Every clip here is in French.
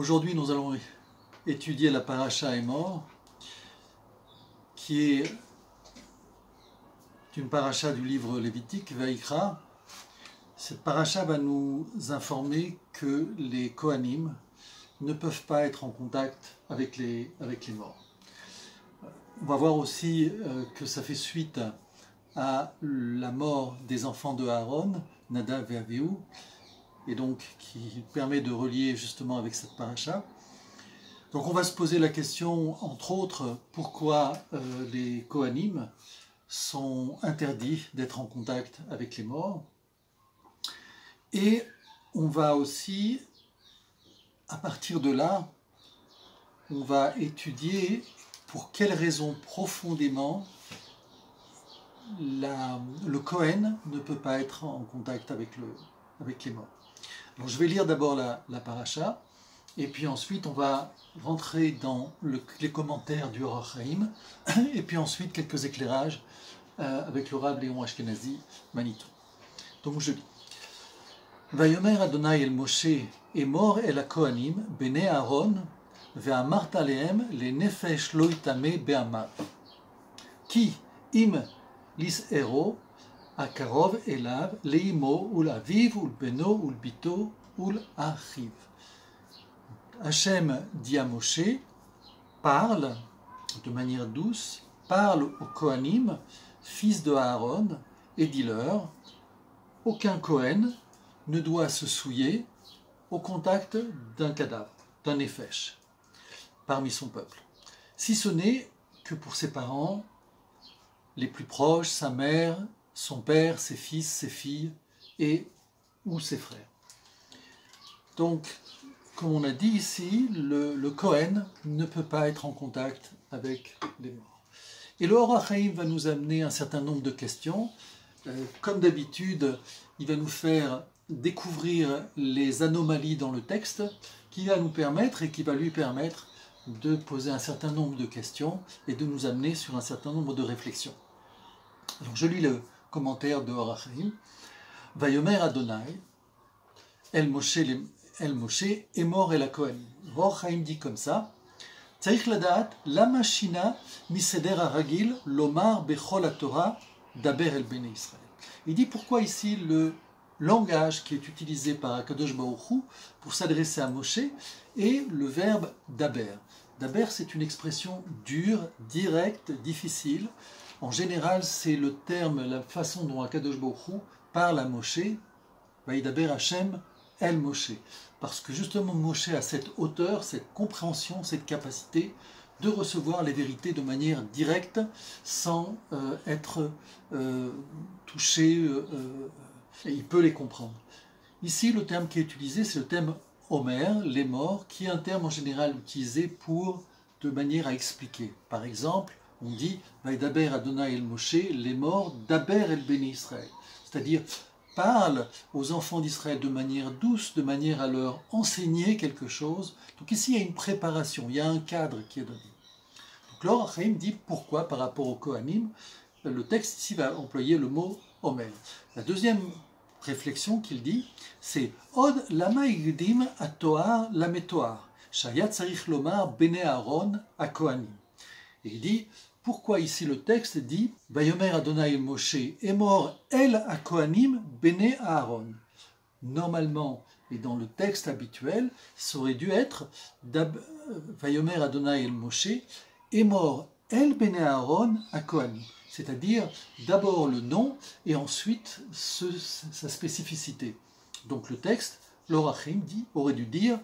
Aujourd'hui, nous allons étudier la paracha Emor, qui est une paracha du livre lévitique, Vaïkra. Cette paracha va nous informer que les Kohanim ne peuvent pas être en contact avec les morts. On va voir aussi que ça fait suite à la mort des enfants de Aaron, Nadav et Avihu, et donc qui permet de relier justement avec cette paracha. Donc on va se poser la question, entre autres, pourquoi les Kohanim sont interdits d'être en contact avec les morts. Et on va aussi, à partir de là, on va étudier pour quelles raisons profondément le Kohen ne peut pas être en contact avec les morts. Donc je vais lire d'abord la paracha, et puis ensuite on va rentrer dans les commentaires du Or HaChaim, et puis ensuite quelques éclairages avec le Rav Léon Ashkenazi Manitou. Donc je lis. Vayomer Adonai el Moshe Emor el HaKohanim bnei Aaron ve'amart alehem lenefesh lo yitame be'amav ki im lis'ero akarov elav leimo ul aviv ul beno ul bito ul achiv. Hachem dit à Moshe, parle de manière douce, parle aux Kohanim, fils de Aaron, et dis-leur, aucun Kohen ne doit se souiller au contact d'un cadavre, d'un nefesh, parmi son peuple, si ce n'est que pour ses parents les plus proches, sa mère, son père, ses fils, ses filles ou ses frères. Donc, comme on a dit ici, le Kohen ne peut pas être en contact avec les morts. Et le Or HaChaim va nous amener un certain nombre de questions. Comme d'habitude, il va nous faire découvrir les anomalies dans le texte qui va nous permettre et qui va lui permettre de poser un certain nombre de questions et de nous amener sur un certain nombre de réflexions. Alors je lis le commentaire de Or HaChaim. Vayomer Adonai El Moshe Emor el HaKohanim. Or HaChaim dit comme ça. Tzarich ladaat lama shina miseder haragil lomar bechol haTorah daber el bnei Israël. Il dit pourquoi ici le langage qui est utilisé par Akadosh Baruch Hu pour s'adresser à Moshe est le verbe daber. Daber, c'est une expression dure, directe, difficile. En général, c'est le terme, la façon dont Akadosh Baruch Hu parle à Moshe, Vaïdaber Hashem El Moshe. Parce que justement Moshe a cette hauteur, cette compréhension, cette capacité de recevoir les vérités de manière directe sans être touché, et il peut les comprendre. Ici, le terme qui est utilisé, c'est le terme Omer, les morts, qui est un terme en général utilisé de manière à expliquer. Par exemple, on dit Vaïdaber Adonai el Moshe, les morts, Daber el Bnei Israël. C'est-à-dire, parle aux enfants d'Israël de manière douce, de manière à leur enseigner quelque chose. Donc ici, il y a une préparation, il y a un cadre qui est donné. Donc l'Or HaChaim dit pourquoi, par rapport au Kohanim, le texte ici va employer le mot Omer. La deuxième réflexion qu'il dit, c'est Od lama igdim atoar lametoar, shayat tzarich lomar bnei Aaron haKohanim. Et il dit, pourquoi ici le texte dit Vayomer Adonai Moshe Emor el HaKohanim bnei Aaron. Normalement, et dans le texte habituel, ça aurait dû être Vayomer Adonai el Moshe Emor el bnei Aaron HaKohanim. C'est-à-dire d'abord le nom et ensuite sa spécificité. Donc le texte, l'Or HaChaim aurait dû dire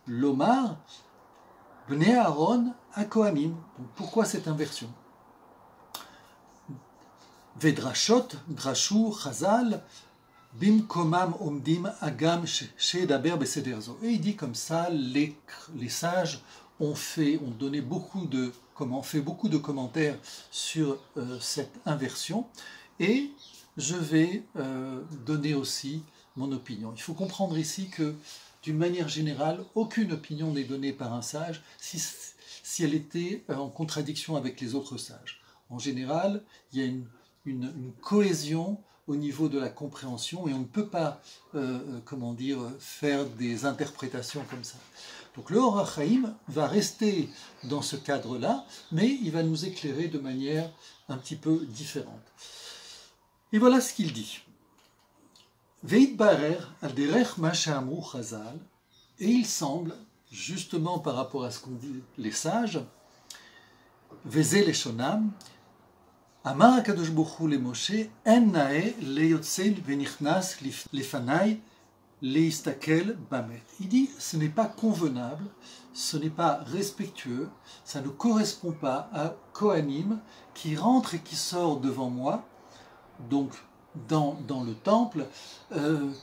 Lomar Bnei Aaron HaKohanim. Donc pourquoi cette inversion? Vedrashot, Drashu, Chazal, Bimkomam Omdim Agam Shedaber Besederzo. Et il dit comme ça, les sages ont fait beaucoup de commentaires sur cette inversion. Et je vais donner aussi mon opinion. Il faut comprendre ici que d'une manière générale, aucune opinion n'est donnée par un sage si elle était en contradiction avec les autres sages. En général, il y a une cohésion au niveau de la compréhension et on ne peut pas, comment dire, faire des interprétations comme ça. Donc le Or HaChaim va rester dans ce cadre-là, mais il va nous éclairer de manière un petit peu différente. Et voilà ce qu'il dit. Veitbarer al derech ma she'amru Chazal, et il semble, justement par rapport à ce qu'ont dit les sages, Veze leshonam, Amar HaKadosh Baruch Hu le Moshe, en nae leyotzel venichnas lefanai leistakel bamet. Il dit, ce n'est pas convenable, ce n'est pas respectueux, ça ne correspond pas à Kohanim qui rentre et qui sort devant moi, donc dans le temple,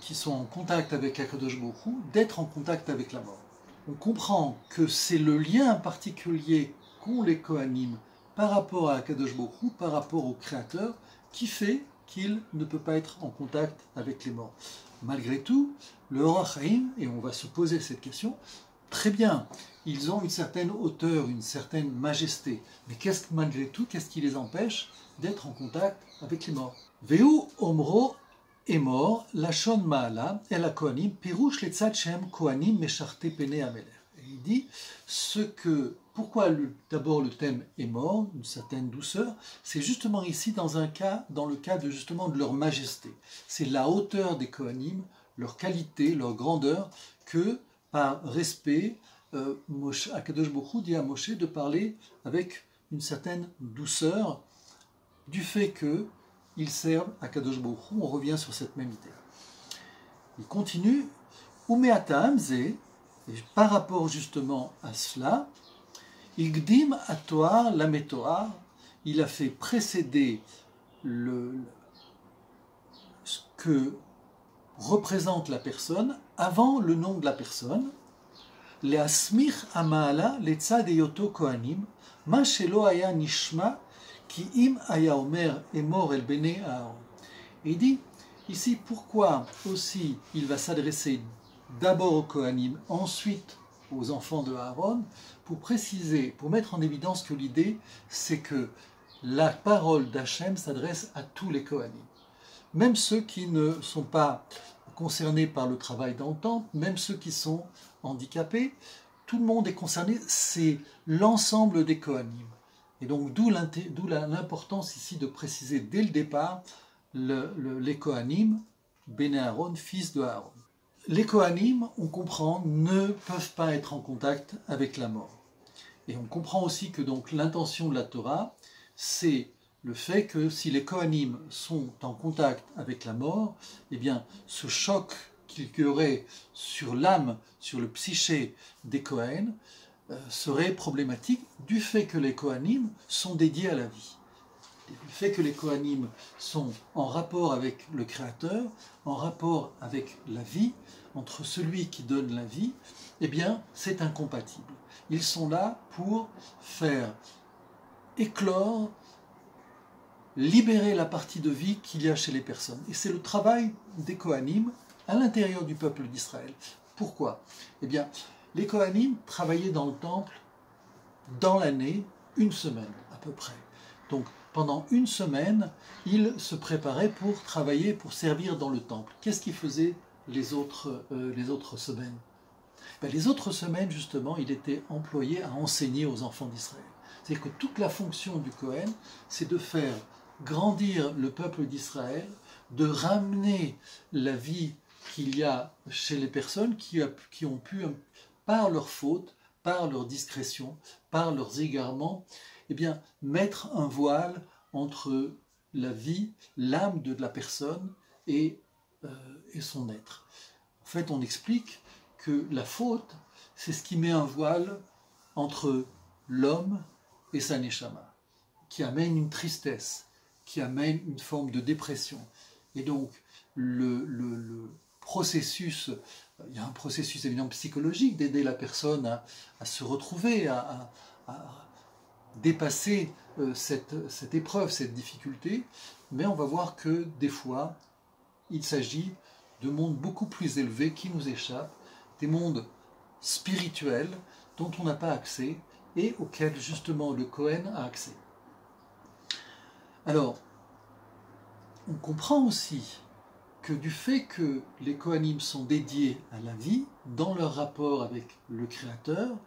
qui sont en contact avec HaKadosh Baruch Hu, d'être en contact avec la mort. On comprend que c'est le lien particulier qu'ont les Kohanim par rapport à HaKadosh Baruch Hu, par rapport au Créateur, qui fait qu'il ne peut pas être en contact avec les morts. Malgré tout, le Or HaChaim, et on va se poser cette question, très bien, ils ont une certaine hauteur, une certaine majesté, mais malgré tout, qu'est-ce qui les empêche d'être en contact avec les morts? Veu omro est mort, lachon ma'ala, el ha-kohanim, pirouche letzad shem kohanim mesharte pene amelech. Il dit pourquoi d'abord le thème est mort, une certaine douceur, c'est justement ici dans le cas justement de leur majesté. C'est la hauteur des Kohanim, leur qualité, leur grandeur, que par respect, Akadosh Baruch Hu dit à Moshe de parler avec une certaine douceur du fait qu'ils servent Akadosh Baruch Hu. On revient sur cette même idée. Il continue, Umeatam ze, et par rapport justement à cela, Igdim atoar lametoar, il a fait précéder ce que représente la personne avant le nom de la personne. Le asmich amaala letzad eyoto kohanim, ma shelo haya nishma ki im haya omer emor el bene Aaron. Et il dit ici pourquoi aussi il va s'adresser d'abord aux Kohanim, ensuite aux enfants de Aaron, pour préciser, pour mettre en évidence que l'idée, c'est que la parole d'Hachem s'adresse à tous les Kohanim. Même ceux qui ne sont pas concernés par le travail dans le temple, même ceux qui sont handicapés, tout le monde est concerné, c'est l'ensemble des Kohanim. Et donc d'où l'importance ici de préciser dès le départ les Kohanim, Béné Aaron, fils de Aaron. Les Kohanim, on comprend, ne peuvent pas être en contact avec la mort. Et on comprend aussi que donc l'intention de la Torah, c'est le fait que si les Kohanim sont en contact avec la mort, eh bien ce choc qu'il y aurait sur l'âme, sur le psyché des Kohen, serait problématique du fait que les Kohanim sont dédiés à la vie. Le fait que les Kohanim sont en rapport avec le Créateur, en rapport avec la vie, entre celui qui donne la vie, eh bien, c'est incompatible. Ils sont là pour faire éclore, libérer la partie de vie qu'il y a chez les personnes. Et c'est le travail des Kohanim à l'intérieur du peuple d'Israël. Pourquoi? Eh bien, les Kohanim travaillaient dans le temple dans l'année, une semaine à peu près. Donc, pendant une semaine, ils se préparaient pour travailler, pour servir dans le temple. Qu'est-ce qu'ils faisaient les autres semaines? Les autres semaines, justement, il était employé à enseigner aux enfants d'Israël. C'est-à-dire que toute la fonction du Kohen, c'est de faire grandir le peuple d'Israël, de ramener la vie qu'il y a chez les personnes qui ont pu, par leur faute, par leur discrétion, par leurs égarements, eh bien, mettre un voile entre la vie, l'âme de la personne et son être. En fait, on explique que la faute, c'est ce qui met un voile entre l'homme et sa neshama, qui amène une tristesse, qui amène une forme de dépression. Et donc, le processus, il y a un processus évidemment psychologique d'aider la personne à se retrouver, à dépasser cette épreuve, cette difficulté, mais on va voir que des fois, il s'agit de mondes beaucoup plus élevés qui nous échappent, des mondes spirituels dont on n'a pas accès et auxquels justement le Kohen a accès. Alors, On comprend aussi que du fait que les Kohanim sont dédiés à la vie, dans leur rapport avec le Créateur,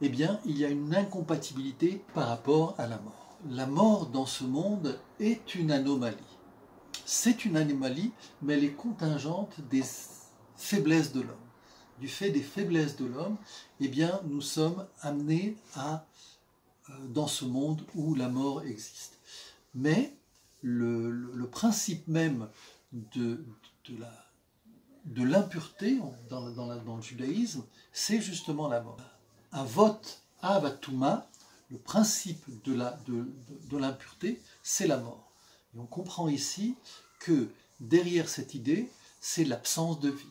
eh bien, il y a une incompatibilité par rapport à la mort. La mort dans ce monde est une anomalie. C'est une anomalie, mais elle est contingente des faiblesses de l'homme. Du fait des faiblesses de l'homme, eh bien, nous sommes amenés dans ce monde où la mort existe. Mais le principe même de l'impureté dans le judaïsme, c'est justement la mort. Avot avatuma, le principe de l'impureté, c'est la mort. Et on comprend ici que derrière cette idée, c'est l'absence de vie.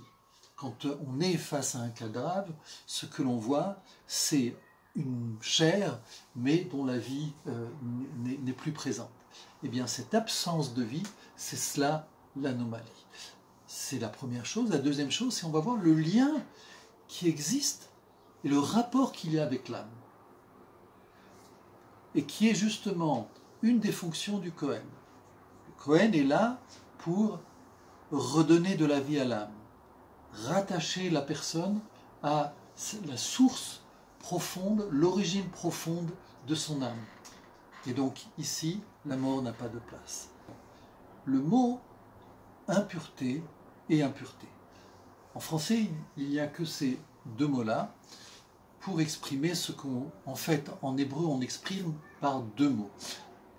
Quand on est face à un cadavre, ce que l'on voit, c'est une chair, mais dont la vie n'est plus présente. Eh bien, cette absence de vie, c'est cela l'anomalie. C'est la première chose. La deuxième chose, c'est on va voir le lien qui existe et le rapport qu'il y a avec l'âme. Et qui est justement une des fonctions du Kohen. Le Kohen est là pour redonner de la vie à l'âme, rattacher la personne à la source profonde, l'origine profonde de son âme. Et donc ici, la mort n'a pas de place. Le mot impureté et impureté. En français, il n'y a que ces deux mots-là pour exprimer ce qu'en fait, en hébreu, on exprime par deux mots.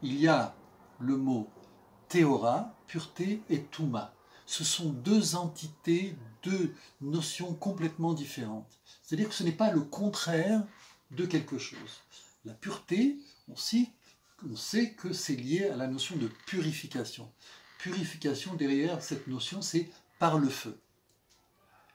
Il y a le mot théora, pureté, et touma. Ce sont deux entités, deux notions complètement différentes. C'est-à-dire que ce n'est pas le contraire de quelque chose. La pureté, on sait que c'est lié à la notion de purification. Purification, derrière cette notion, c'est par le feu.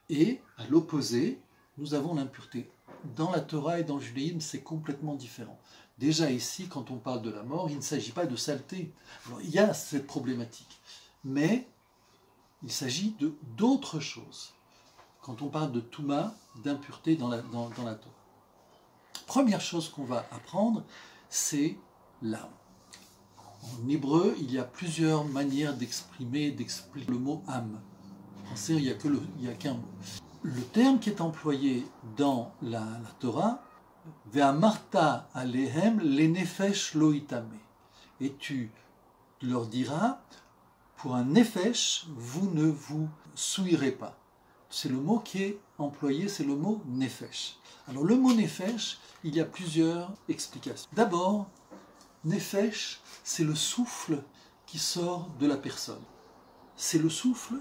Et à l'opposé, nous avons l'impureté. Dans la Torah et dans le judaïsme, c'est complètement différent. Déjà ici, quand on parle de la mort, il ne s'agit pas de saleté. Alors, il y a cette problématique. Mais il s'agit d'autres choses. Quand on parle de touma, d'impureté dans la Torah. Première chose qu'on va apprendre, c'est l'âme. En hébreu, il y a plusieurs manières d'exprimer le mot âme. En français, il n'y a qu'un mot. Le terme qui est employé dans la Torah, Ve'amarta alehem lenefesh lo itame. Et tu leur diras, pour un nefesh, vous ne vous souillerez pas. C'est le mot qui est employé, c'est le mot nefesh. Alors le mot nefesh, il y a plusieurs explications. D'abord, nefesh, c'est le souffle qui sort de la personne. C'est le souffle,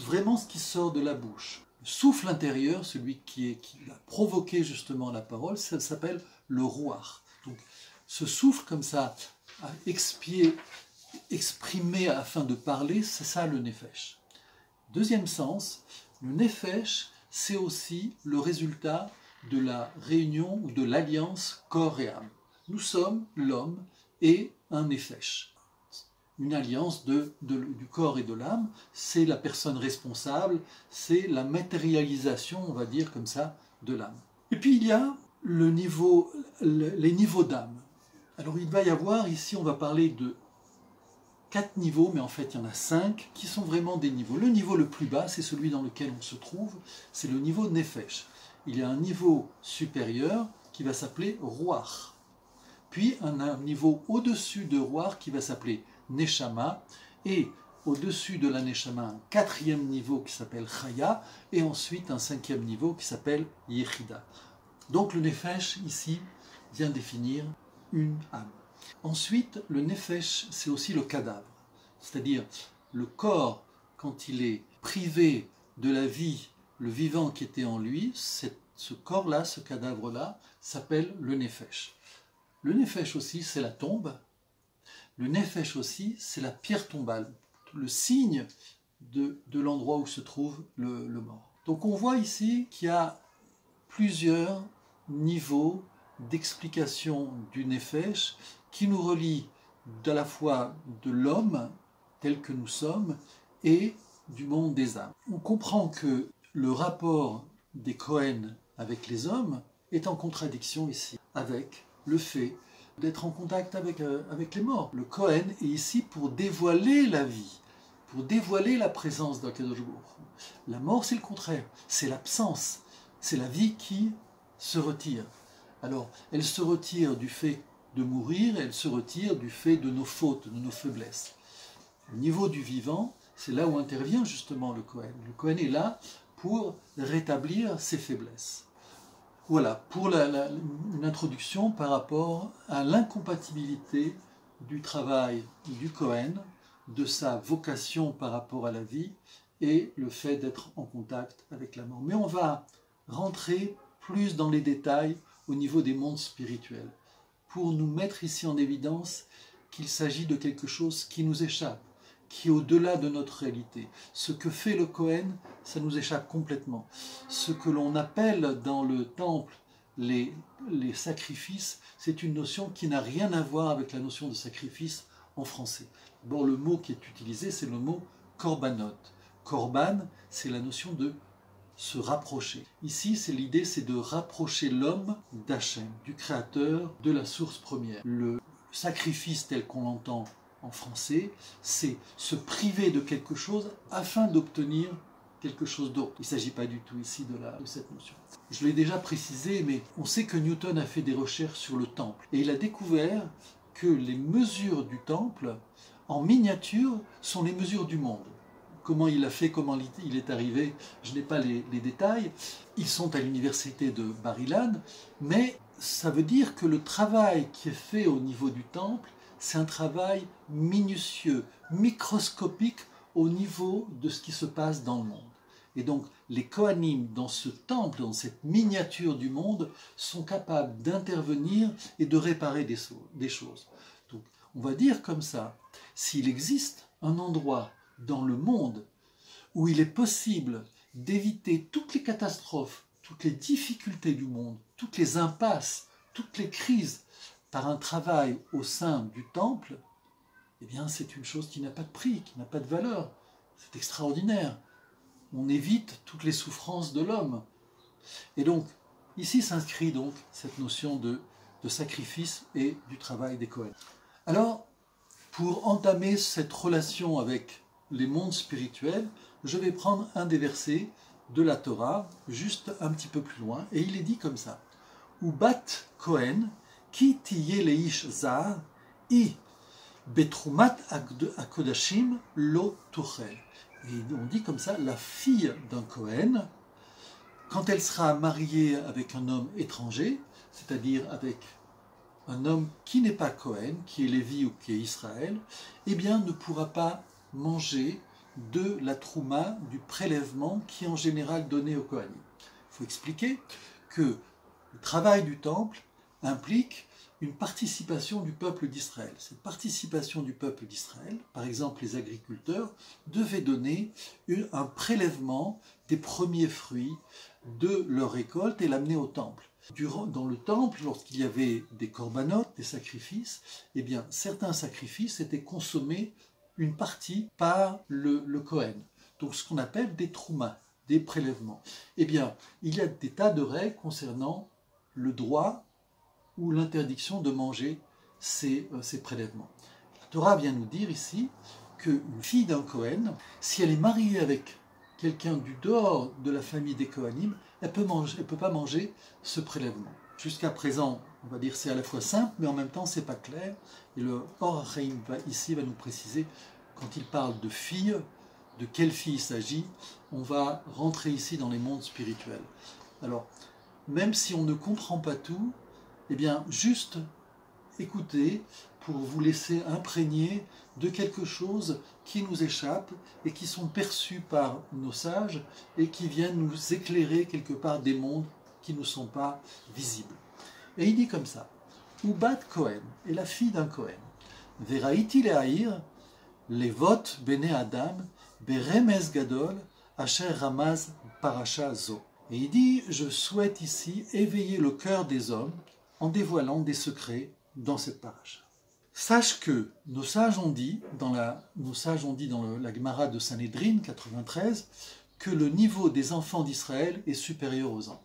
vraiment ce qui sort de la bouche. Le souffle intérieur, celui qui a provoqué justement la parole, ça s'appelle le rouar. Donc ce souffle comme ça, exprimé afin de parler, c'est ça le nefesh. Deuxième sens, le nefesh, c'est aussi le résultat de la réunion ou de l'alliance corps et âme. Nous sommes l'homme et un nefesh. Une alliance du corps et de l'âme, c'est la personne responsable, c'est la matérialisation, on va dire comme ça, de l'âme. Et puis il y a les niveaux d'âme. Alors il va y avoir, ici on va parler de 4 niveaux, mais en fait il y en a 5 qui sont vraiment des niveaux. Le niveau le plus bas, c'est celui dans lequel on se trouve, c'est le niveau nefesh. Il y a un niveau supérieur qui va s'appeler Ruach. Puis un niveau au-dessus de Ruach qui va s'appeler Neshama, et au-dessus de la Neshama, un 4e niveau qui s'appelle Chaya, et ensuite un 5e niveau qui s'appelle Yechida. Donc le Nefesh, ici, vient définir une âme. Ensuite, le Nefesh, c'est aussi le cadavre, c'est-à-dire le corps, quand il est privé de la vie, le vivant qui était en lui, ce corps-là, ce cadavre-là, s'appelle le Nefesh. Le Nefesh aussi, c'est la tombe. Le Nefesh aussi, c'est la pierre tombale, le signe de l'endroit où se trouve le mort. Donc on voit ici qu'il y a plusieurs niveaux d'explication du Nefesh qui nous relient à la fois de l'homme tel que nous sommes et du monde des âmes. On comprend que le rapport des Kohen avec les hommes est en contradiction ici avec le fait d'être en contact avec les morts. Le Kohen est ici pour dévoiler la vie. pour dévoiler la présence d'Akadosh Baruch Hu. La mort, c'est le contraire, c'est l'absence, c'est la vie qui se retire. Alors, elle se retire du fait de mourir, elle se retire du fait de nos fautes, de nos faiblesses. Au niveau du vivant, c'est là où intervient justement le Kohen. Le Kohen est là pour rétablir ses faiblesses. Voilà, pour une introduction par rapport à l'incompatibilité du travail du Kohen, de sa vocation par rapport à la vie et le fait d'être en contact avec la mort. Mais on va rentrer plus dans les détails au niveau des mondes spirituels pour nous mettre ici en évidence qu'il s'agit de quelque chose qui nous échappe, qui est au-delà de notre réalité. Ce que fait le Kohen, ça nous échappe complètement. Ce que l'on appelle dans le temple les sacrifices, c'est une notion qui n'a rien à voir avec la notion de sacrifice en français. Bon, le mot qui est utilisé, c'est le mot korbanot. Korban, c'est la notion de se rapprocher. Ici, l'idée, c'est de rapprocher l'homme d'Hachem, du Créateur, de la source première. Le sacrifice tel qu'on l'entend en français, c'est se priver de quelque chose afin d'obtenir quelque chose d'autre. Il ne s'agit pas du tout ici de cette notion. Je l'ai déjà précisé, mais on sait que Newton a fait des recherches sur le temple. Et il a découvert que les mesures du temple, en miniature, sont les mesures du monde. Comment il a fait, comment il est arrivé, je n'ai pas les détails. Ils sont à l'université de Bar-Ilan, mais ça veut dire que le travail qui est fait au niveau du temple, c'est un travail minutieux, microscopique au niveau de ce qui se passe dans le monde. Et donc, les Kohanim, dans ce temple, dans cette miniature du monde, sont capables d'intervenir et de réparer des choses. Donc, on va dire comme ça, s'il existe un endroit dans le monde où il est possible d'éviter toutes les catastrophes, toutes les difficultés du monde, toutes les impasses, toutes les crises par un travail au sein du temple, eh bien c'est une chose qui n'a pas de prix, qui n'a pas de valeur. C'est extraordinaire. On évite toutes les souffrances de l'homme. Et donc, ici s'inscrit donc cette notion de sacrifice et du travail des Kohen. Alors, pour entamer cette relation avec les mondes spirituels, je vais prendre un des versets de la Torah, juste un petit peu plus loin, et il est dit comme ça. Ubat Kohen, ki tiye leish zar, i betrumat akodashim lo tuchel. Et on dit comme ça, la fille d'un Kohen, quand elle sera mariée avec un homme étranger, c'est-à-dire avec un homme qui n'est pas Kohen, qui est Lévi ou qui est Israël, eh bien ne pourra pas manger de la trouma, du prélèvement qui est en général donné aux Kohanim. Il faut expliquer que le travail du temple implique une participation du peuple d'Israël. Cette participation du peuple d'Israël, par exemple les agriculteurs, devaient donner un prélèvement des premiers fruits de leur récolte et l'amener au temple. Dans le temple, lorsqu'il y avait des corbanotes, des sacrifices, eh bien, certains sacrifices étaient consommés une partie par le Kohen. Donc ce qu'on appelle des troumas, des prélèvements. Eh bien, il y a des tas de règles concernant le droit ou l'interdiction de manger ces prélèvements. La Torah vient nous dire ici qu'une fille d'un Kohen, si elle est mariée avec quelqu'un du dehors de la famille des Kohanim, elle peut pas manger ce prélèvement. Jusqu'à présent, on va dire c'est à la fois simple, mais en même temps c'est pas clair. Et le Or HaChaim ici va nous préciser, quand il parle de fille, de quelle fille il s'agit, on va rentrer ici dans les mondes spirituels. Alors, même si on ne comprend pas tout, eh bien, juste écoutez pour vous laisser imprégner de quelque chose qui nous échappe et qui sont perçus par nos sages et qui viennent nous éclairer quelque part des mondes qui ne nous sont pas visibles. Et il dit comme ça, Ubat Kohen, est la fille d'un Kohen, Veraiti le'aïr, levot bene Adam, beremez gadol, asher ramaz parasha zo. Et il dit, je souhaite ici éveiller le cœur des hommes en dévoilant des secrets dans cette paracha. Sache que nos sages ont dit dans la Gemara de Sanhédrin 93 que le niveau des enfants d'Israël est supérieur aux anges.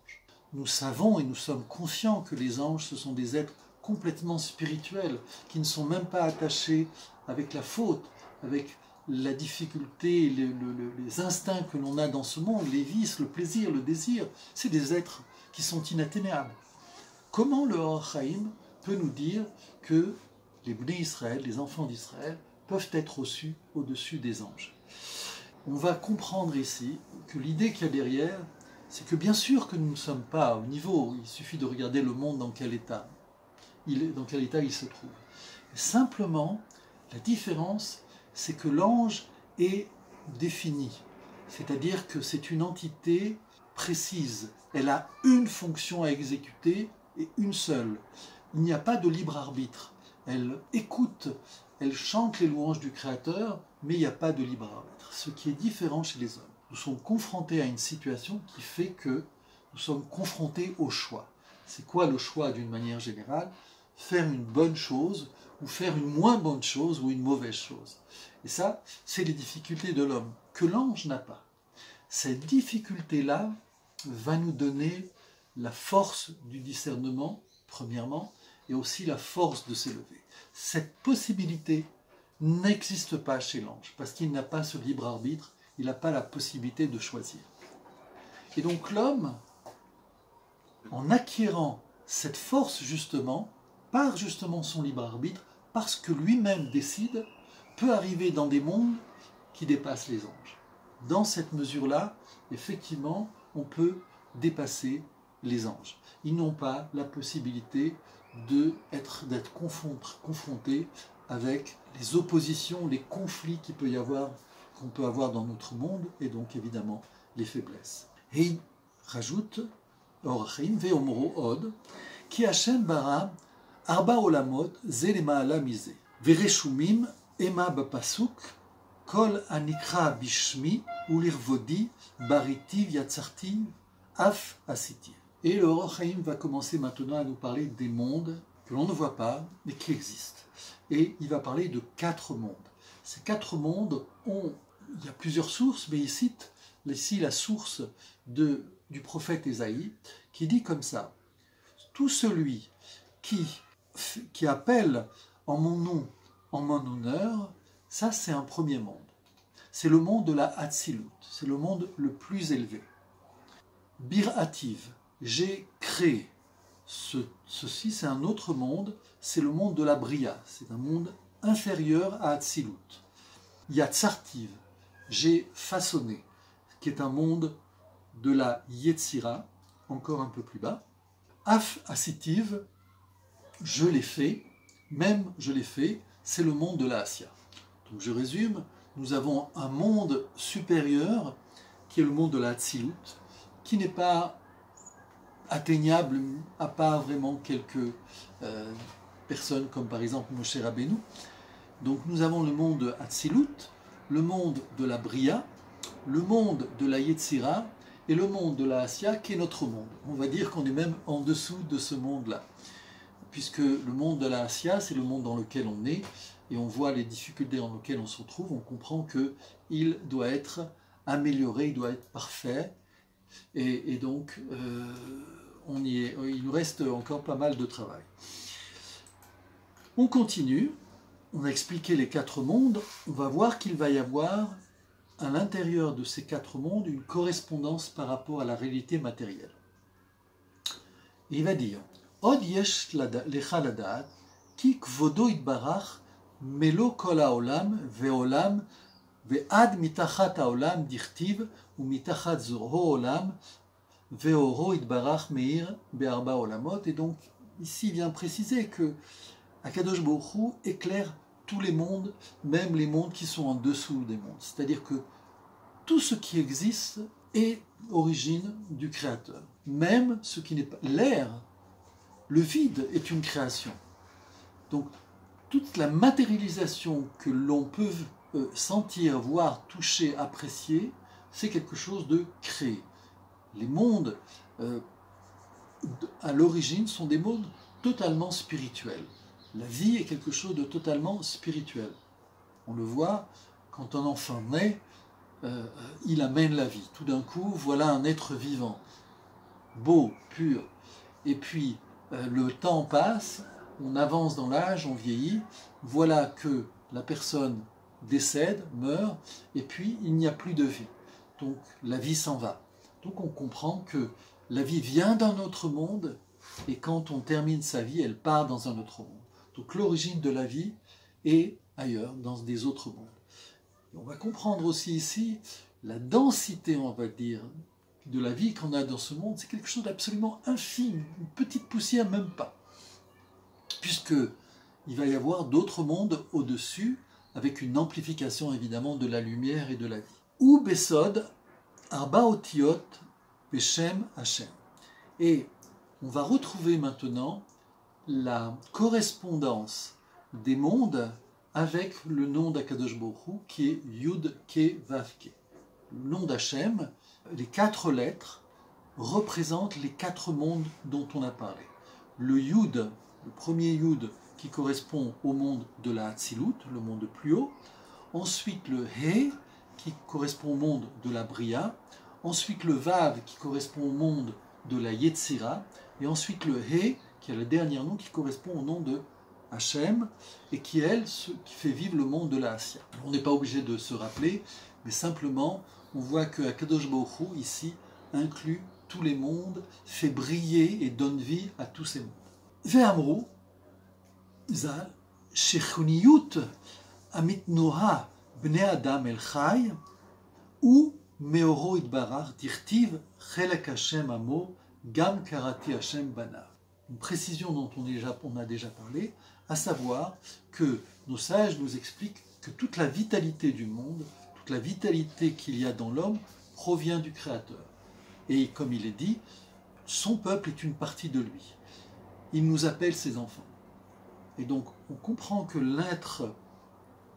Nous savons et nous sommes conscients que les anges, ce sont des êtres complètement spirituels, qui ne sont même pas attachés avec la faute, avec la difficulté, les instincts que l'on a dans ce monde, les vices, le plaisir, le désir, c'est des êtres qui sont inatteignables. Comment le Or HaChaim peut nous dire que les Bnei Israël, les enfants d'Israël, peuvent être au-dessus des anges? On va comprendre ici que l'idée qu'il y a derrière, c'est que bien sûr que nous ne sommes pas au niveau, il suffit de regarder le monde dans quel état il se trouve. Simplement, la différence, c'est que l'ange est défini, c'est-à-dire que c'est une entité précise, elle a une fonction à exécuter et une seule. Il n'y a pas de libre arbitre, elle écoute, elle chante les louanges du Créateur, mais il n'y a pas de libre arbitre, ce qui est différent chez les hommes. Nous sommes confrontés à une situation qui fait que nous sommes confrontés au choix. C'est quoi le choix d'une manière générale? Faire une bonne chose ou faire une moins bonne chose ou une mauvaise chose. Et ça, c'est les difficultés de l'homme, que l'ange n'a pas. Cette difficulté-là va nous donner la force du discernement, premièrement, et aussi la force de s'élever. Cette possibilité n'existe pas chez l'ange, parce qu'il n'a pas ce libre arbitre, il n'a pas la possibilité de choisir. Et donc l'homme, en acquérant cette force justement, par justement son libre arbitre, parce que lui-même décide, peut arriver dans des mondes qui dépassent les anges. Dans cette mesure-là, effectivement, on peut dépasser les anges. Ils n'ont pas la possibilité d'être confrontés avec les oppositions, les conflits qu'on peut avoir dans notre monde, et donc évidemment les faiblesses. Et il rajoute, Or HaChaim ve'omro od, ki Hashem bara arba olamot ze lema'ala mize, ve'reshumim ema bapasuk, kol anikra bishmi ulirvodi baritiv yatzartiv af asitiv. Et le Or HaChaim va commencer maintenant à nous parler des mondes que l'on ne voit pas, mais qui existent. Et il va parler de 4 mondes. Ces 4 mondes il y a plusieurs sources, mais il cite ici la source du prophète Ésaïe, qui dit comme ça: tout celui qui appelle en mon nom, en mon honneur, ça c'est un premier monde. C'est le monde de la Hatzilut, c'est le monde le plus élevé. Birativ, j'ai créé. Ceci, c'est un autre monde, c'est le monde de la Bria, c'est un monde inférieur à Hatzilut. Yatzartiv, j'ai façonné, qui est un monde de la Yetzira, encore un peu plus bas. Af Asitiv, je l'ai fait, c'est le monde de la Asya. Donc je résume, nous avons un monde supérieur, qui est le monde de la Hatzilut, qui n'est pas atteignable à part vraiment quelques personnes comme par exemple Moshe Rabbeinu. Donc nous avons le monde de Hatzilut, le monde de la Bria, le monde de la Yetzira et le monde de la Asya qui est notre monde. On va dire qu'on est même en dessous de ce monde-là, puisque le monde de la Asya, c'est le monde dans lequel on est, et on voit les difficultés dans lesquelles on se retrouve, on comprend qu'il doit être amélioré, il doit être parfait, et donc on y est. Il nous reste encore pas mal de travail. On continue, on a expliqué les 4 mondes, on va voir qu'il va y avoir à l'intérieur de ces 4 mondes une correspondance par rapport à la réalité matérielle. Et il va dire: Od yesh lecha ladat ki kvodo itbarach melo kol haolam ve'olam ve'ad mitachat haolam dichtiv umitachat zorho olam ve'oro itbarach meir be'arba olamot. Et donc ici il vient préciser que Akadosh Baruch Hu éclaire tous les mondes, même les mondes qui sont en dessous des mondes. C'est-à-dire que tout ce qui existe est origine du Créateur. Même ce qui n'est pas l'air, le vide est une création. Donc toute la matérialisation que l'on peut sentir, voir, toucher, apprécier, c'est quelque chose de créé. Les mondes à l'origine sont des mondes totalement spirituels. La vie est quelque chose de totalement spirituel. On le voit quand un enfant naît, il amène la vie. Tout d'un coup, voilà un être vivant, beau, pur. Et puis, le temps passe, on avance dans l'âge, on vieillit. Voilà que la personne décède, meurt, et puis il n'y a plus de vie. Donc la vie s'en va. Donc on comprend que la vie vient d'un autre monde, et quand on termine sa vie, elle part dans un autre monde. Donc l'origine de la vie est ailleurs, dans des autres mondes. Et on va comprendre aussi ici la densité, on va dire, de la vie qu'on a dans ce monde. C'est quelque chose d'absolument infime, une petite poussière, même pas. Puisque il va y avoir d'autres mondes au-dessus, avec une amplification évidemment de la lumière et de la vie. Ou Besod, Arba Otiot, Beshem Hashem. Et on va retrouver maintenant la correspondance des mondes avec le nom d'Akadosh Baruch Hu, qui est Yud Ke Vav Ke. Le nom d'Hachem, les 4 lettres représentent les 4 mondes dont on a parlé. Le Yud, le premier Yud, qui correspond au monde de la Hatzilut, le monde plus haut. Ensuite le He, qui correspond au monde de la Bria. Ensuite le Vav, qui correspond au monde de la Yetzira. Et ensuite le He, qui est le dernier nom, qui correspond au nom de Hachem, et qui, elle, qui fait vivre le monde de la Assia. On n'est pas obligé de se rappeler, mais simplement, on voit que Akadosh Baruch Hu, ici, inclut tous les mondes, fait briller et donne vie à tous ces mondes. Ve'amru, Zal, Shechuniyut, Amitnoha, Bnei Adam El Chai, ou Meoro Idbarach, Dirtiv, Chelek Hashem Amo, Gam Karati Hashem Banav. Une précision dont on a déjà parlé, à savoir que nos sages nous expliquent que toute la vitalité du monde, toute la vitalité qu'il y a dans l'homme, provient du Créateur. Et comme il est dit, son peuple est une partie de lui. Il nous appelle ses enfants. Et donc on comprend que l'être,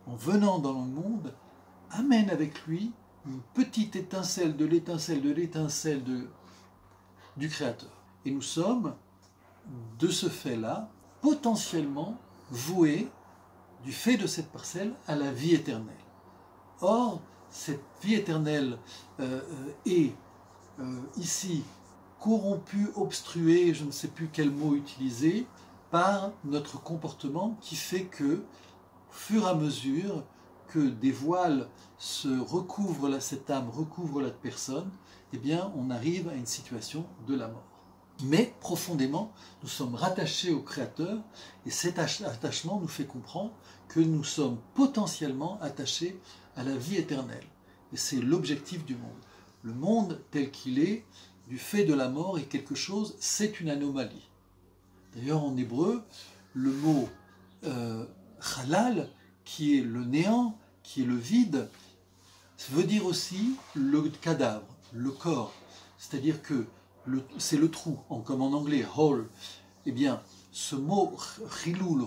en venant dans le monde, amène avec lui une petite étincelle de l'étincelle du Créateur. Et nous sommes, de ce fait-là, potentiellement voués, du fait de cette parcelle, à la vie éternelle. Or, cette vie éternelle est ici corrompue, obstruée, je ne sais plus quel mot utiliser, par notre comportement qui fait que, au fur et à mesure que des voiles se recouvrent, cette âme recouvre la personne, eh bien, on arrive à une situation de la mort. Mais profondément, nous sommes rattachés au Créateur et cet attachement nous fait comprendre que nous sommes potentiellement attachés à la vie éternelle. Et c'est l'objectif du monde. Le monde tel qu'il est, du fait de la mort, est quelque chose, c'est une anomalie. D'ailleurs, en hébreu, le mot halal, qui est le néant, qui est le vide, veut dire aussi le cadavre, le corps. C'est-à-dire que c'est le trou, comme en anglais, hole. Eh bien, ce mot chilul,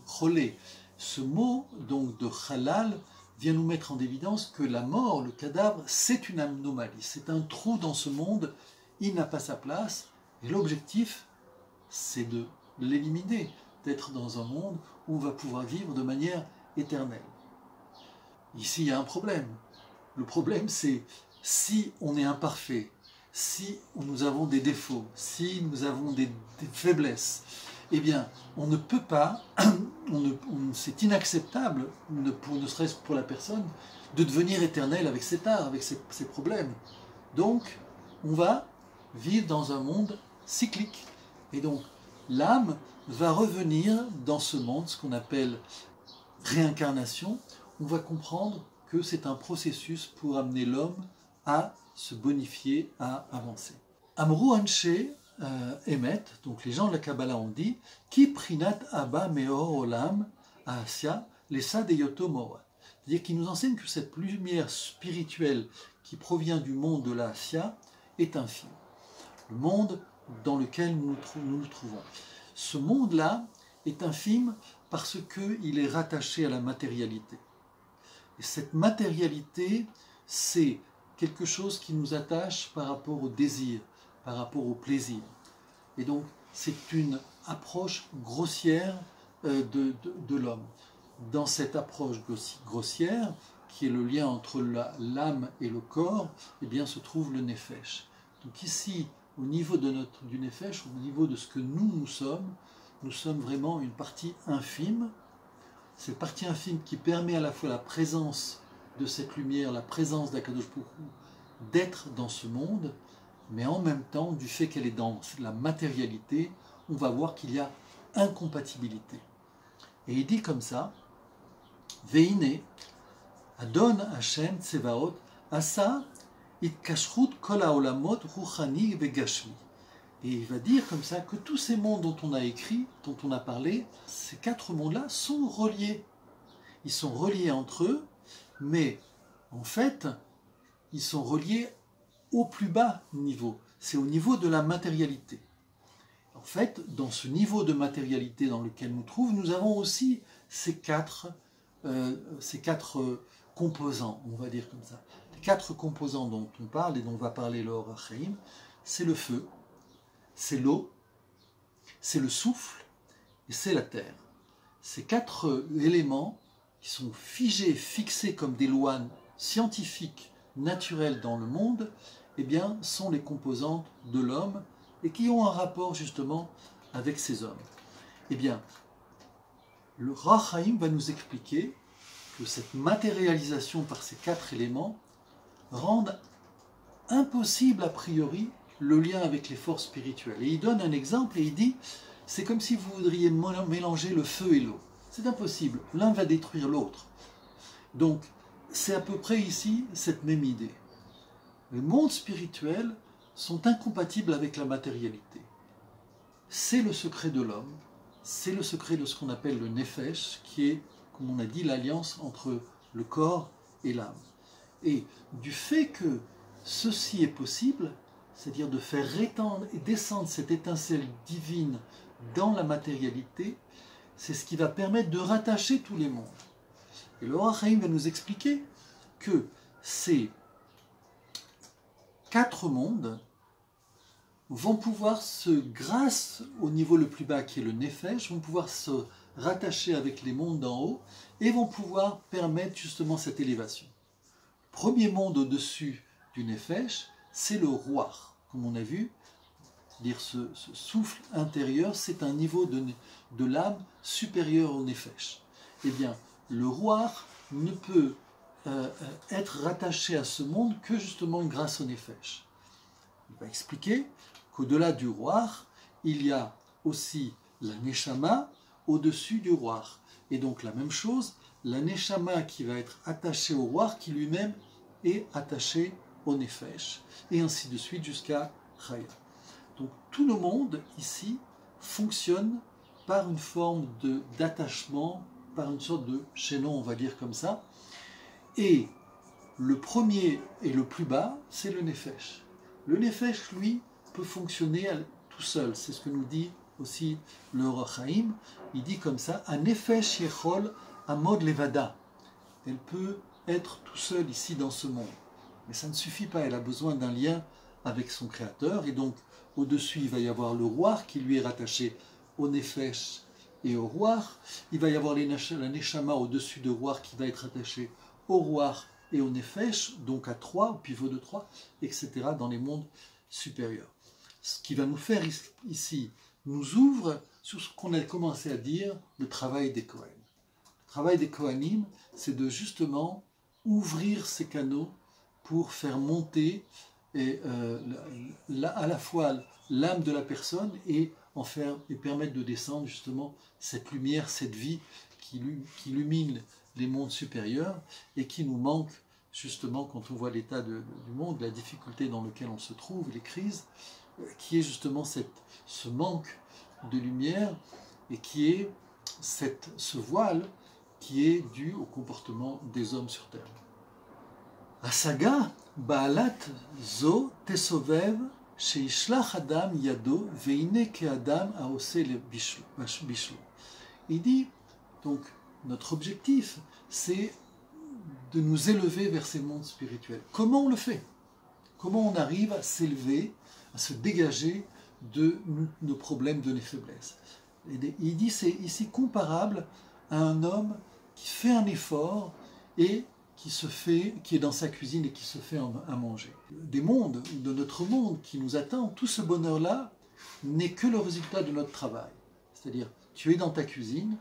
cholé, ce mot donc de halal vient nous mettre en évidence que la mort, le cadavre, c'est une anomalie, c'est un trou dans ce monde, il n'a pas sa place, et l'objectif, c'est de l'éliminer, d'être dans un monde où on va pouvoir vivre de manière éternelle. Ici, il y a un problème. Le problème, c'est si on est imparfait, si nous avons des défauts, si nous avons des faiblesses, eh bien, on ne peut pas, c'est inacceptable, ne serait-ce pour la personne, de devenir éternel avec cet art, avec ses problèmes. Donc, on va vivre dans un monde cyclique. Et donc, l'âme va revenir dans ce monde, ce qu'on appelle réincarnation. On va comprendre que c'est un processus pour amener l'homme à se bonifier, à avancer. Amrou Anshe Emet, donc les gens de la Kabbalah ont dit, Ki prinat abba meor olam asya lesa deyoto morat. C'est-à-dire qu'ils nous enseignent que cette lumière spirituelle qui provient du monde de la Asya est infime. Le monde dans lequel nous nous trouvons. Ce monde-là est infime parce qu'il est rattaché à la matérialité. Et cette matérialité, c'est quelque chose qui nous attache par rapport au désir, par rapport au plaisir. Et donc, c'est une approche grossière de l'homme. Dans cette approche grossière, qui est le lien entre l'âme et le corps, eh bien, se trouve le nefesh. Donc ici, au niveau du nefesh, au niveau de ce que nous sommes vraiment une partie infime cette partie infime qui permet à la fois la présence de cette lumière, la présence d'Akadosh Baruch Hu, d'être dans ce monde, mais en même temps, du fait qu'elle est dans la matérialité, on va voir qu'il y a incompatibilité. Et il dit comme ça, Veine, Adon Hashem Tsevaot, Asa, Itkashrut Kol Haolamot, Ruchani Vegashmi. Et il va dire comme ça que tous ces mondes dont on a écrit, dont on a parlé, ces 4 mondes-là sont reliés. Ils sont reliés entre eux, mais en fait, ils sont reliés au plus bas niveau. C'est au niveau de la matérialité. En fait, dans ce niveau de matérialité dans lequel nous trouvons, nous avons aussi ces quatre composants, on va dire comme ça. Les 4 composants dont on parle et dont on va parler le Or HaChaim, c'est le feu, c'est l'eau, c'est le souffle et c'est la terre. Ces 4 éléments qui sont figés, fixés comme des lois scientifiques, naturelles dans le monde, eh bien, sont les composantes de l'homme et qui ont un rapport justement avec ces hommes. Eh bien, le Or HaChaim va nous expliquer que cette matérialisation par ces 4 éléments rendent impossible a priori le lien avec les forces spirituelles. Et il donne un exemple et il dit, c'est comme si vous voudriez mélanger le feu et l'eau. C'est impossible, l'un va détruire l'autre. Donc, c'est à peu près ici cette même idée. Les mondes spirituels sont incompatibles avec la matérialité. C'est le secret de l'homme, c'est le secret de ce qu'on appelle le Nefesh, qui est, comme on a dit, l'alliance entre le corps et l'âme. Et du fait que ceci est possible, c'est-à-dire de faire étendre et descendre cette étincelle divine dans la matérialité, c'est ce qui va permettre de rattacher tous les mondes. Et le Or HaChaim va nous expliquer que ces 4 mondes vont pouvoir grâce au niveau le plus bas qui est le Nefesh, vont pouvoir se rattacher avec les mondes d'en haut et vont pouvoir permettre justement cette élévation. Le premier monde au-dessus du Nefesh, c'est le Ruach, comme on a vu, c'est-à-dire ce souffle intérieur, c'est un niveau de l'âme supérieur au Nefesh. Eh bien, le Ruach ne peut être rattaché à ce monde que justement grâce au Nefesh. Il va expliquer qu'au-delà du Ruach, il y a aussi la Neshama au-dessus du Ruach. Et donc la même chose, la Neshama qui va être attachée au Ruach, qui lui-même est attaché au Nefesh, et ainsi de suite jusqu'à Chaya. Donc tout le monde ici fonctionne par une forme d'attachement, par une sorte de chaînon, on va dire comme ça. Et le premier et le plus bas, c'est le Nefesh. Le Nefesh, lui, peut fonctionner tout seul. C'est ce que nous dit aussi le Or HaChaim. Il dit comme ça, un Nefesh yechol amod levada. Elle peut être tout seul ici dans ce monde. Mais ça ne suffit pas, elle a besoin d'un lien avec son Créateur. Et donc, au-dessus, il va y avoir le Ruach qui lui est rattaché au Nefesh et au Ruach. Il va y avoir la Neshama au-dessus de Ruach qui va être attachée au Ruach et au Nefesh, donc à 3, au pivot de 3, etc., dans les mondes supérieurs. Ce qui va nous faire ici, nous ouvre sur ce qu'on a commencé à dire, le travail des Kohen. Le travail des Kohanim, c'est de justement ouvrir ces canaux pour faire monter à la fois l'âme de la personne et permettre de descendre justement cette lumière, cette vie qui illumine les mondes supérieurs et qui nous manque justement quand on voit l'état du monde, la difficulté dans laquelle on se trouve, les crises, qui est justement ce manque de lumière et qui est ce voile qui est dû au comportement des hommes sur terre. Asaga baalat zo tesovev sheishlach adam yado veine ke adam aose le bishlo. Il dit donc notre objectif c'est de nous élever vers ces mondes spirituels. Comment on le fait? Comment on arrive à s'élever, à se dégager de nos problèmes, de nos faiblesses? Et il dit c'est ici comparable à un homme qui fait un effort et qui est dans sa cuisine et qui se fait à manger. Des mondes, de notre monde qui nous attend, tout ce bonheur-là n'est que le résultat de notre travail. C'est-à-dire, tu es dans ta cuisine,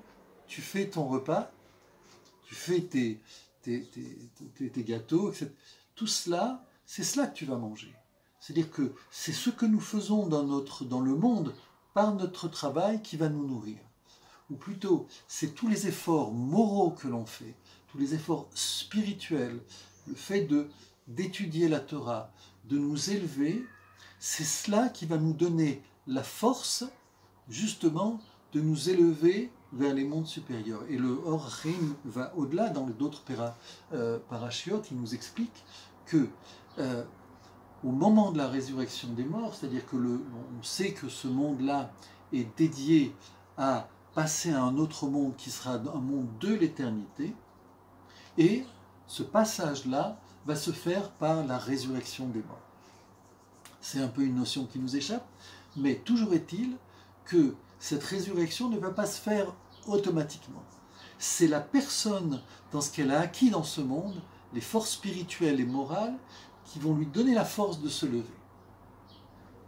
tu fais ton repas tu fais tes gâteaux, etc. Tout cela, c'est cela que tu vas manger. C'est-à-dire que c'est ce que nous faisons dans le monde par notre travail qui va nous nourrir. Ou plutôt, c'est tous les efforts moraux que l'on fait, tous les efforts spirituels, le fait d'étudier la Torah, de nous élever, c'est cela qui va nous donner la force, justement, de nous élever vers les mondes supérieurs. Et le Or Hachaim va au-delà, dans d'autres parachiotes, il nous explique que au moment de la résurrection des morts, c'est-à-dire que on sait que ce monde-là est dédié à passer à un autre monde qui sera un monde de l'éternité, et ce passage-là va se faire par la résurrection des morts. C'est un peu une notion qui nous échappe, mais toujours est-il que cette résurrection ne va pas se faire automatiquement. C'est la personne, dans ce qu'elle a acquis dans ce monde, les forces spirituelles et morales, qui vont lui donner la force de se lever.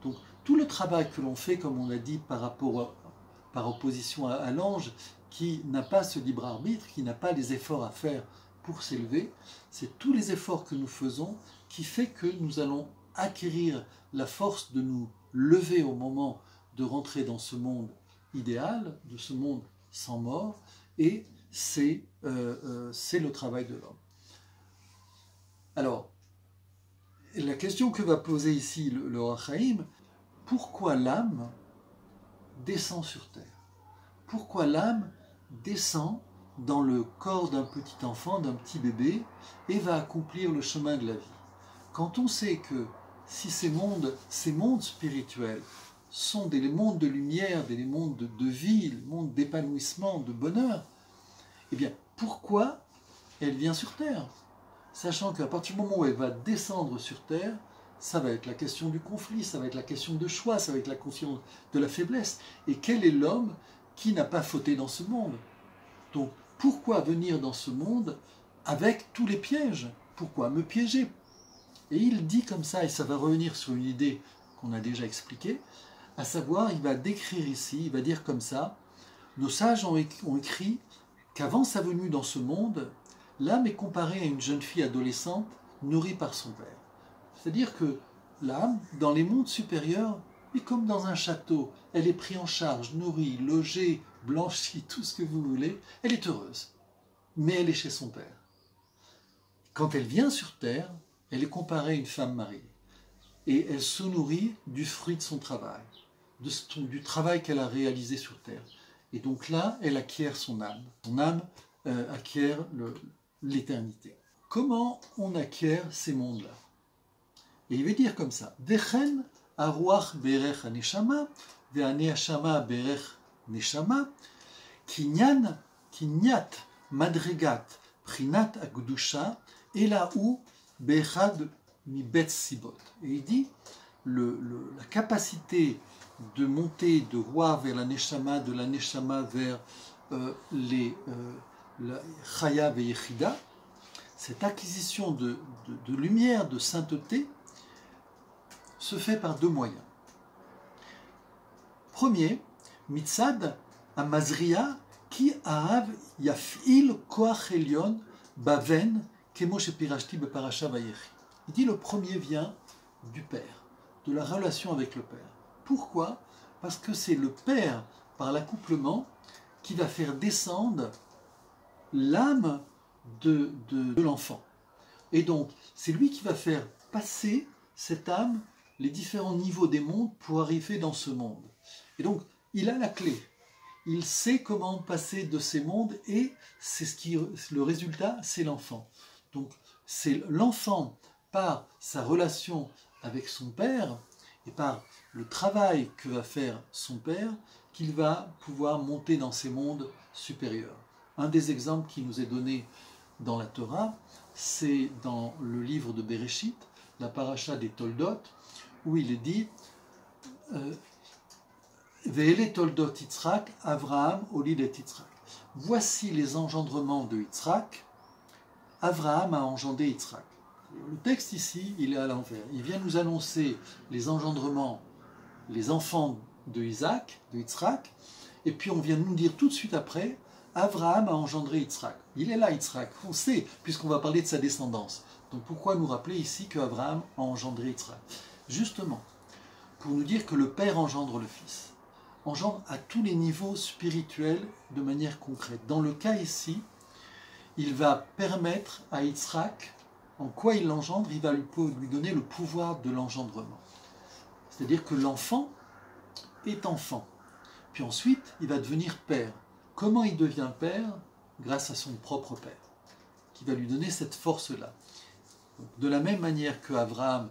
Donc tout le travail que l'on fait, comme on l'a dit, par opposition à l'ange, qui n'a pas ce libre arbitre, qui n'a pas les efforts à faire pour s'élever, c'est tous les efforts que nous faisons qui fait que nous allons acquérir la force de nous lever au moment de rentrer dans ce monde idéal, de ce monde sans mort, et c'est le travail de l'homme. Alors, la question que va poser ici le Or Hachaim, pourquoi l'âme descend sur terre? Pourquoi l'âme descend dans le corps d'un petit enfant, d'un petit bébé, et va accomplir le chemin de la vie? Quand on sait que si ces mondes spirituels sont des mondes de lumière, des mondes de vie, des mondes d'épanouissement, de bonheur, eh bien, pourquoi elle vient sur terre? Sachant qu'à partir du moment où elle va descendre sur terre, ça va être la question du conflit, ça va être la question de choix, ça va être la question de la faiblesse. Et quel est l'homme qui n'a pas fauté dans ce monde? Donc, pourquoi venir dans ce monde avec tous les pièges? Pourquoi me piéger? Et il dit comme ça, et ça va revenir sur une idée qu'on a déjà expliquée, à savoir, il va décrire ici, il va dire comme ça, nos sages ont écrit qu'avant sa venue dans ce monde, l'âme est comparée à une jeune fille adolescente nourrie par son père. C'est-à-dire que l'âme, dans les mondes supérieurs, est comme dans un château. Elle est prise en charge, nourrie, logée, blanchie, tout ce que vous voulez. Elle est heureuse, mais elle est chez son père. Quand elle vient sur terre, elle est comparée à une femme mariée. Et elle se nourrit du fruit de son travail, du travail qu'elle a réalisé sur terre. Et donc là, elle acquiert son âme. Son âme acquiert l'éternité. Comment on acquiert ces mondes-là? Et il veut dire comme ça, Vechen aruach berech haneshama, ve'haneshama berech neshama, kinyat madrigat prinat agdusha, elaou bechad mi bet sibot. Et il dit, la capacité de monter de roi vers la neshama, de la neshama vers la chaya ve'yechida, cette acquisition de lumière, de sainteté, se fait par deux moyens. Premier, mitzad amazria ki aav yaf'il koach elyon baven kemo shepirashti beparasha vayechi. Il dit le premier vient du père, de la relation avec le père. Pourquoi? Parce que c'est le père, par l'accouplement, qui va faire descendre l'âme de l'enfant. Et donc, c'est lui qui va faire passer cette âme les différents niveaux des mondes pour arriver dans ce monde. Et donc, il a la clé. Il sait comment passer de ces mondes et le résultat, c'est l'enfant. Donc, c'est l'enfant, par sa relation avec son père et par le travail que va faire son père, qu'il va pouvoir monter dans ces mondes supérieurs. Un des exemples qui nous est donné dans la Torah, c'est dans le livre de Bereshit, la paracha des Toldot, où il est dit Ve'ele Toldot Yitzhak, Avraham olid et Yitzhak. Voici les engendrements de Yitzhak. Avraham a engendré Yitzhak. Le texte ici, il est à l'envers. Il vient nous annoncer les engendrements, les enfants de Isaac, de Yitzhak, et puis on vient nous dire tout de suite après, Abraham a engendré Yitzhak. Il est là, Yitzhak, on sait, puisqu'on va parler de sa descendance. Donc pourquoi nous rappeler ici qu'Abraham a engendré Yitzhak? Justement, pour nous dire que le Père engendre le Fils. Engendre à tous les niveaux spirituels de manière concrète. Dans le cas ici, il va permettre à Yitzhak, en quoi il l'engendre, il va lui donner le pouvoir de l'engendrement. C'est-à-dire que l'enfant est enfant. Puis ensuite, il va devenir père. Comment il devient père? Grâce à son propre père, qui va lui donner cette force-là. De la même manière que Abraham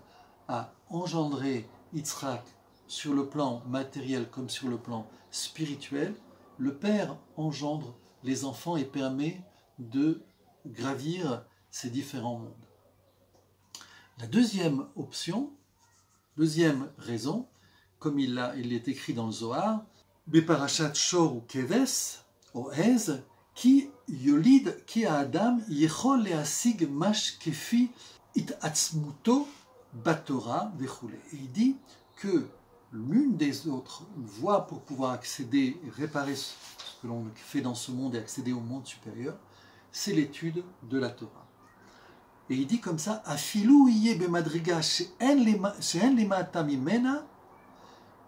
a engendré Yitzhak sur le plan matériel comme sur le plan spirituel, le père engendre les enfants et permet de gravir ces différents mondes. La deuxième option, deuxième raison, comme il est écrit dans le Zohar, Beparashat Shor ou Keves, ou Ez, qui yolid ki Adam yechol leasig mash kefi itatzmuto batora vechule. Et il dit que l'une des autres voies pour pouvoir accéder et réparer ce que l'on fait dans ce monde et accéder au monde supérieur, c'est l'étude de la Torah. Et il dit comme ça, Afilu iye bemadriga she'en lemata mimena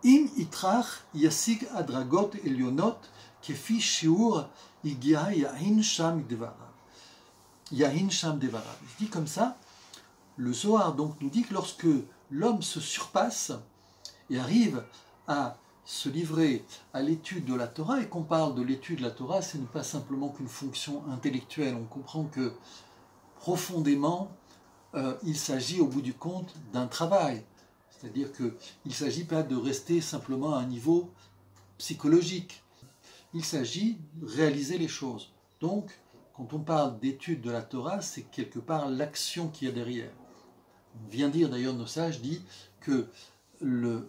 im itrach yasig adragot elionot kefi shiur igia yahin sham devarav. Yahin sham devarav. Il dit comme ça, le Zohar donc nous dit que lorsque l'homme se surpasse et arrive à se livrer à l'étude de la Torah, et qu'on parle de l'étude de la Torah, ce n'est pas simplement qu'une fonction intellectuelle. On comprend que profondément, il s'agit au bout du compte d'un travail. C'est-à-dire qu'il ne s'agit pas de rester simplement à un niveau psychologique. Il s'agit de réaliser les choses. Donc, quand on parle d'étude de la Torah, c'est quelque part l'action qu'il y a derrière. On vient dire, d'ailleurs, nos sages disent que le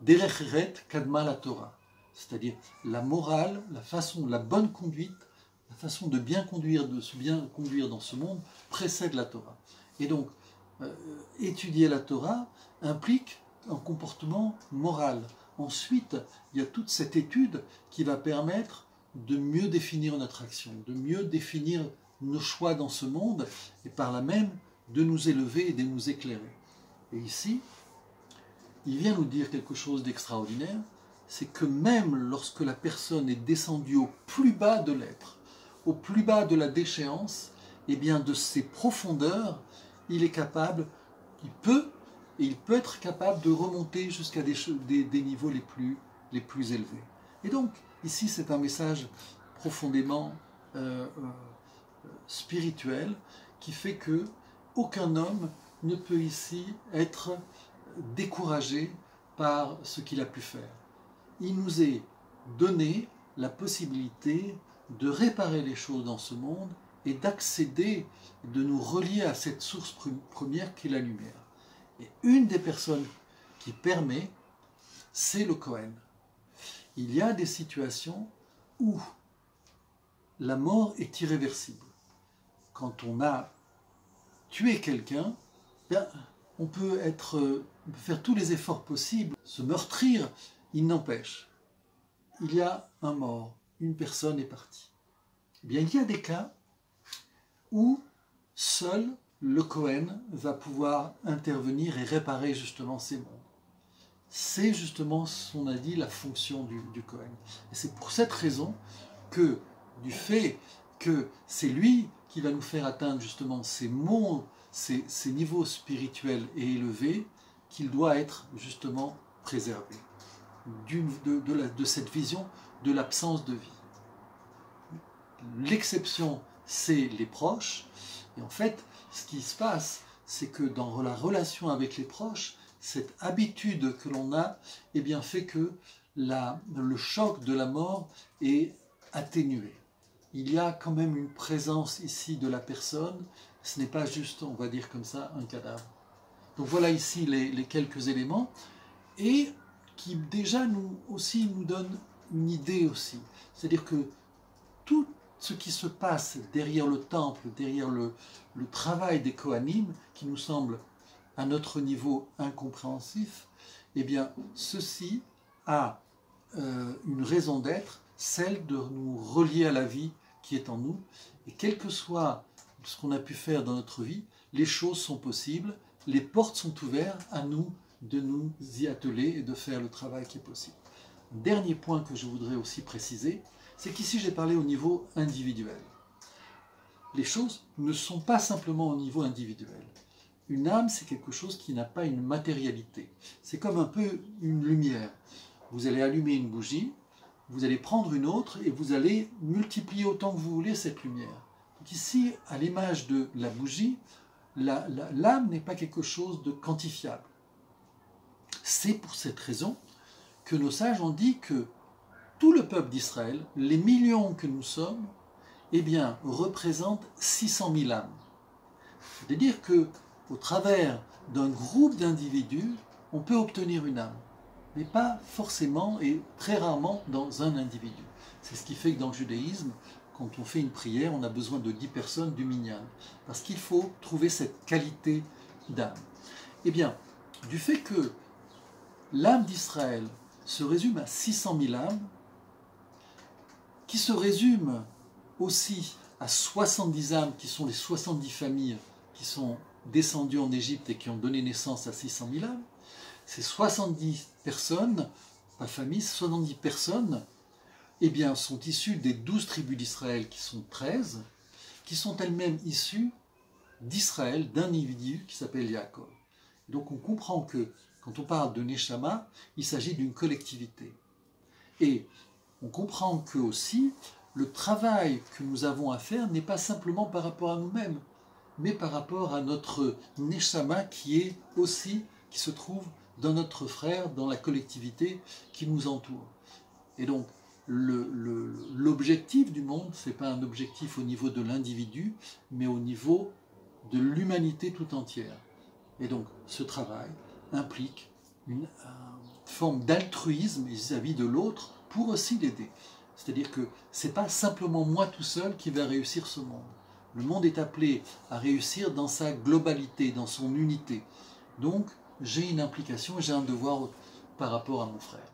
derech eret kadma la Torah, c'est-à-dire la morale, la façon, la bonne conduite, la façon de bien conduire, de se bien conduire dans ce monde précède la Torah. Et donc, étudier la Torah implique un comportement moral. Ensuite, il y a toute cette étude qui va permettre de mieux définir notre action, de mieux définir nos choix dans ce monde, et par là même de nous élever et de nous éclairer. Et ici, il vient nous dire quelque chose d'extraordinaire, c'est que même lorsque la personne est descendue au plus bas de l'être, au plus bas de la déchéance, eh bien de ses profondeurs, il est capable, il peut être capable de remonter jusqu'à des niveaux les plus élevés. Et donc, ici, c'est un message profondément spirituel qui fait que aucun homme ne peut ici être découragé par ce qu'il a pu faire. Il nous est donné la possibilité de réparer les choses dans ce monde et d'accéder, de nous relier à cette source première qui est la lumière. Et une des personnes qui permet, c'est le Kohen. Il y a des situations où la mort est irréversible. Quand on a tué quelqu'un, on peut faire tous les efforts possibles, se meurtrir, il n'empêche. Il y a un mort, une personne est partie. Eh bien, il y a des cas où seul le Kohen va pouvoir intervenir et réparer justement ces mondes. C'est justement, on a dit, la fonction du Kohen. Et c'est pour cette raison que, du fait que c'est lui qui va nous faire atteindre justement ces mondes, ces niveaux spirituels et élevés, qu'il doit être justement préservé de cette vision de l'absence de vie. L'exception, c'est les proches. Et en fait, ce qui se passe, c'est que dans la relation avec les proches, cette habitude que l'on a, eh bien, fait que le choc de la mort est atténué. Il y a quand même une présence ici de la personne, ce n'est pas juste, on va dire comme ça, un cadavre. Donc voilà ici les quelques éléments, et qui déjà nous donnent une idée aussi. C'est-à-dire que tout ce qui se passe derrière le temple, derrière le travail des Kohanim, qui nous semble à notre niveau incompréhensif, eh bien, ceci a une raison d'être, celle de nous relier à la vie qui est en nous. Et quel que soit ce qu'on a pu faire dans notre vie, les choses sont possibles, les portes sont ouvertes à nous de nous y atteler et de faire le travail qui est possible. Dernier point que je voudrais aussi préciser, c'est qu'ici j'ai parlé au niveau individuel. Les choses ne sont pas simplement au niveau individuel. Une âme, c'est quelque chose qui n'a pas une matérialité. C'est comme un peu une lumière. Vous allez allumer une bougie, vous allez prendre une autre et vous allez multiplier autant que vous voulez cette lumière. Donc ici, à l'image de la bougie, l'âme n'est pas quelque chose de quantifiable. C'est pour cette raison que nos sages ont dit que tout le peuple d'Israël, les millions que nous sommes, eh bien, représentent 600 000 âmes. C'est-à-dire que au travers d'un groupe d'individus, on peut obtenir une âme, mais pas forcément et très rarement dans un individu. C'est ce qui fait que dans le judaïsme, quand on fait une prière, on a besoin de 10 personnes du minyan, parce qu'il faut trouver cette qualité d'âme. Eh bien, du fait que l'âme d'Israël se résume à 600 000 âmes, qui se résument aussi à 70 âmes, qui sont les 70 familles qui sont descendues en Égypte et qui ont donné naissance à 600 000 âmes, ces 70 personnes, pas familles, 70 personnes, eh bien, sont issues des 12 tribus d'Israël, qui sont 13, qui sont elles-mêmes issues d'Israël, d'un individu qui s'appelle Yaakov. Donc on comprend que quand on parle de Neshama, il s'agit d'une collectivité. Et on comprend que aussi, le travail que nous avons à faire n'est pas simplement par rapport à nous-mêmes, mais par rapport à notre Neshama qui se trouve dans notre frère, dans la collectivité qui nous entoure. Et donc, l'objectif du monde, ce n'est pas un objectif au niveau de l'individu, mais au niveau de l'humanité tout entière. Et donc, ce travail implique une forme d'altruisme vis-à-vis de l'autre pour aussi l'aider. C'est-à-dire que ce n'est pas simplement moi tout seul qui va réussir ce monde. Le monde est appelé à réussir dans sa globalité, dans son unité. Donc, j'ai une implication, j'ai un devoir par rapport à mon frère.